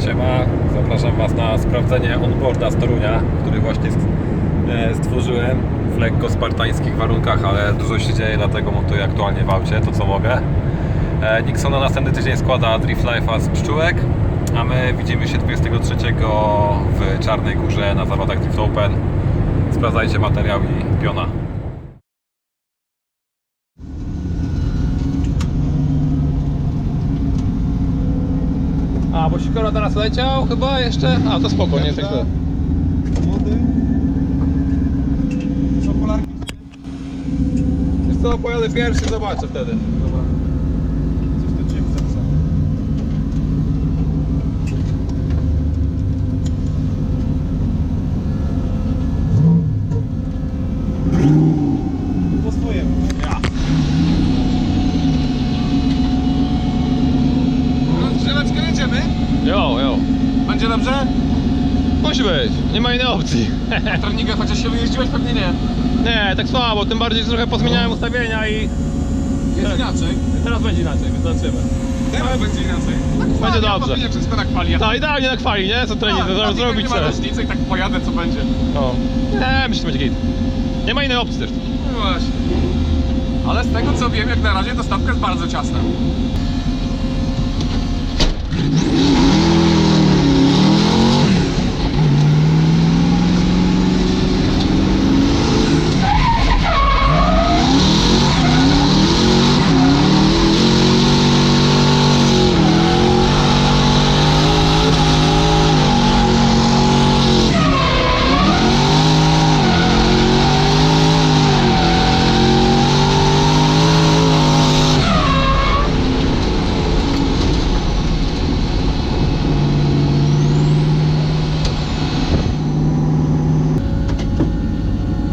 Siema, zapraszam Was na sprawdzenie onboarda z Torunia, który właśnie stworzyłem w lekko spartańskich warunkach, ale dużo się dzieje, dlatego montuję aktualnie w aucie to co mogę. Nixon na następny tydzień składa Drift Life'a z pszczółek, a my widzimy się 23 w Czarnej Górze na zawodach Drift Open. Sprawdzajcie materiał i piona. A, bo Sikora teraz leciał chyba jeszcze? A, to spoko, nie tak źle. Młody. Są polarki. Wiesz co, pojadę pierwszy, zobaczę wtedy. Dobra. Coś to cię zapisał. Po swojemu. Ja. Drzeweczkę jedziemy? Jo. Będzie dobrze? Musi być, nie ma innej opcji. A trawnikę chociaż się wyjeździłeś? Pewnie nie. Nie, tak słabo, tym bardziej, że trochę pozmieniałem ustawienia i Jest inaczej. teraz będzie inaczej, więc zobaczymy. Teraz będzie inaczej. Będzie dobrze. Nie wszystko tak pali. Tak, idealnie na kwali, nie? Co trening zrobić nie ma chcę. różnicy i tak pojadę co będzie. No. Nie, myślę, że będzie git. Nie ma innej opcji też. No właśnie. Ale z tego co wiem, jak na razie to stawka jest bardzo ciasna.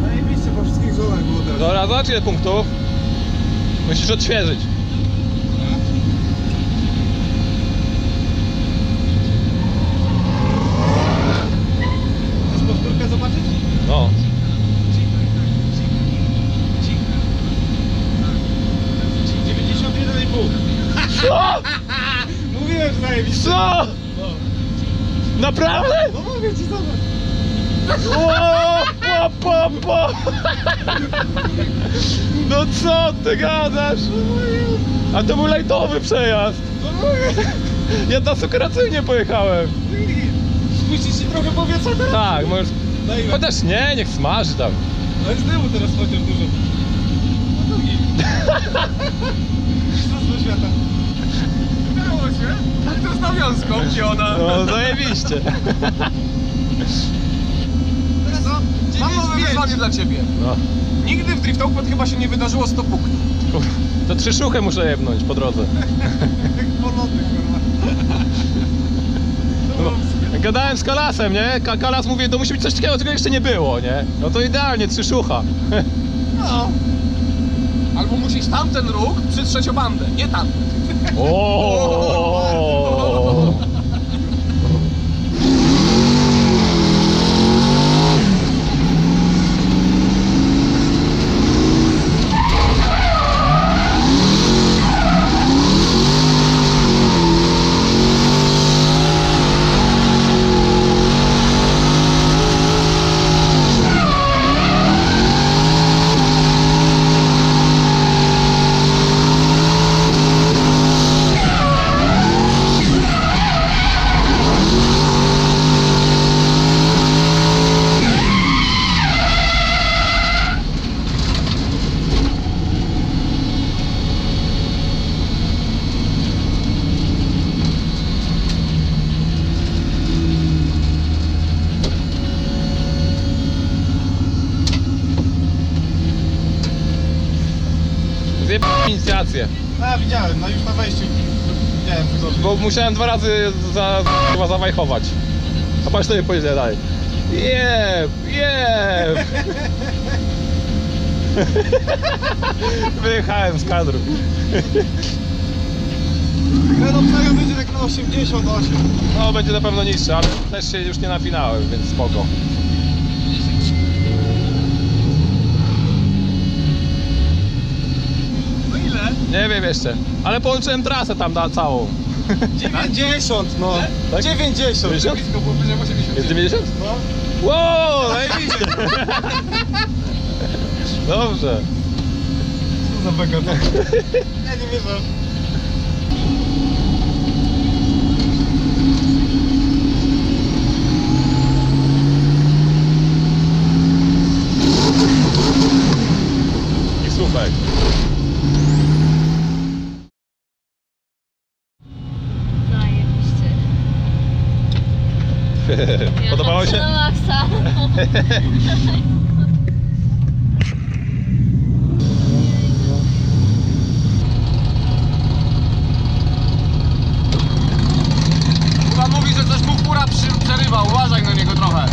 Zajebiście, po wszystkich żołach było teraz. Dobra, zobacz ile punktów. Musisz odświeżyć. Chcesz powtórkę zobaczyć? No. Co? Mówiłem, że zajebiście. Co? Naprawdę? No mówię ci, zobacz. Po. No co ty gadasz? A to był lajtowy przejazd. No mówię. Ja na sukuracyjnie pojechałem. Spuścić ci trochę powietrza teraz? Tak, możesz... Dajmy. Chociaż nie, niech smaży tam. No jest dymu teraz chociaż dużo. No to git. Co do świata? Udało się. To jest nawiązką, gdzie ona. No zajebiście. Teraz co? Mam nowe wyzwanie dla ciebie. No. Nigdy w Drift Open chyba się nie wydarzyło 100 punktów. To 3 szuchy muszę jebnąć po drodze. Jak poloty, kurwa. No, gadałem z Kalasem, nie? Kalas mówi, to musi być coś takiego, czego jeszcze nie było, nie? No to idealnie, 3 szucha. No. Albo musisz tamten róg przy trzeciobandę, nie tamten. O. Zjeb inicjację. A, widziałem, no już na wejściu. Widziałem wygodnie. Bo musiałem 2 razy chyba zawajchować. A patrz, to nie pojedzie dalej. Jeb. Wyjechałem z kadru. Renault Psajo będzie tak na 88. No będzie na pewno niższy, ale też się już nie napinałem, więc spoko. No ile? Nie wiem jeszcze, ale połączyłem trasę tam całą. 90, no. Tak? 90. Blisko było bliżej 80. Jest 90? No. Wow, najbliżej. Dobrze. Co za beka to? Ja nie wierzę. I słupek. Zajebiście. Podobało się? Na maksa. Pan mówi, że coś mu fura przerywa, uważaj na niego trochę.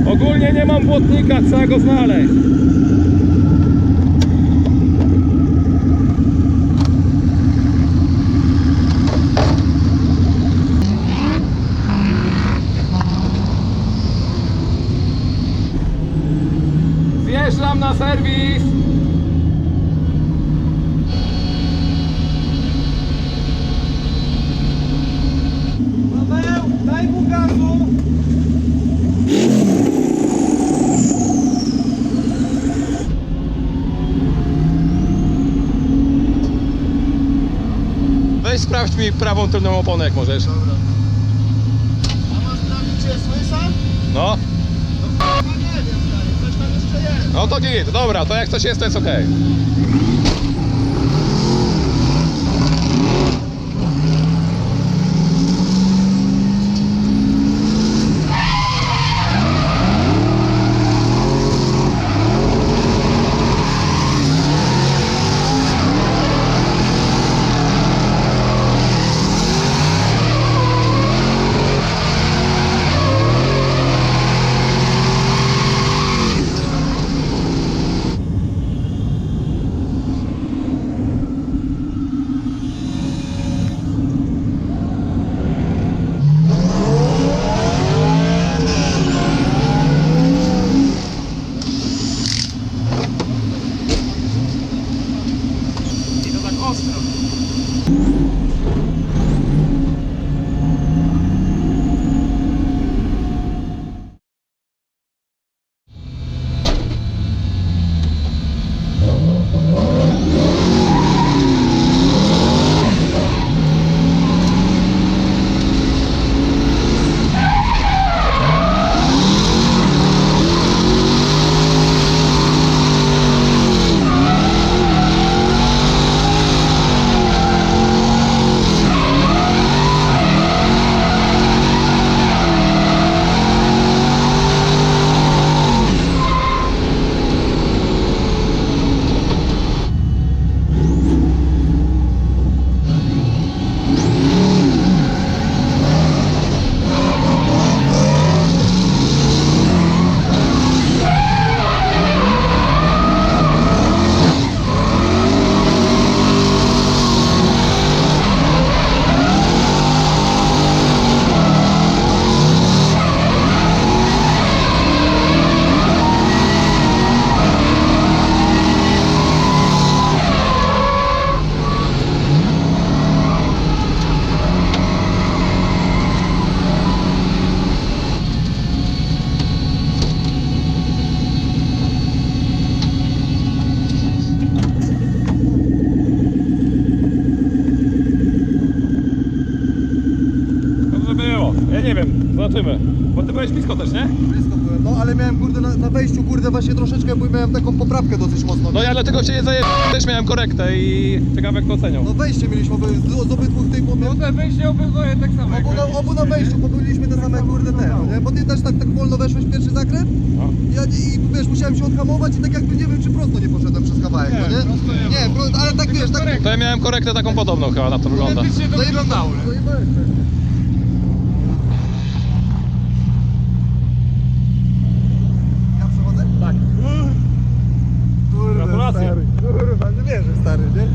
Ogólnie nie mam błotnika, trzeba go znaleźć. Zjeżdżam na serwis. Paweł, daj mu gazu. Weź sprawdź mi prawą tylną oponę, jak możesz. Dobra. A masz sprawdzić, czy jest łysa? No. No chyba nie wiem, stary, coś tam jeszcze jest. No to git, dobra, to jak coś jest, to jest okej. zobaczymy. Bo ty byłeś blisko też, nie? Blisko byłem, no ale miałem kurde na wejściu kurde właśnie troszeczkę, bo miałem taką poprawkę dosyć mocno. No ja dlatego cię nie też miałem korektę i ciekawe jak to ocenią. No wejście mieliśmy z obydwu tych No te wejście obydwoje tak samo. obu na wejściu, bo byliśmy te same kurde te, nie? Bo ty też tak wolno weszłeś w pierwszy zakręt? No. Ja i wiesz, musiałem się odhamować i tak jakby nie wiem czy prosto nie poszedłem przez kawałek, no nie? prosto nie Nie, ale tak wiesz, tak... To ja miałem korektę taką podobną chyba, na to wygląda. Identycznie to wyglądało. Zajebałeś wcześniej. Ja przechodzę? Tak. Kurde, Gratulacje. stary. Kurwa, nie wierzę stary, nie?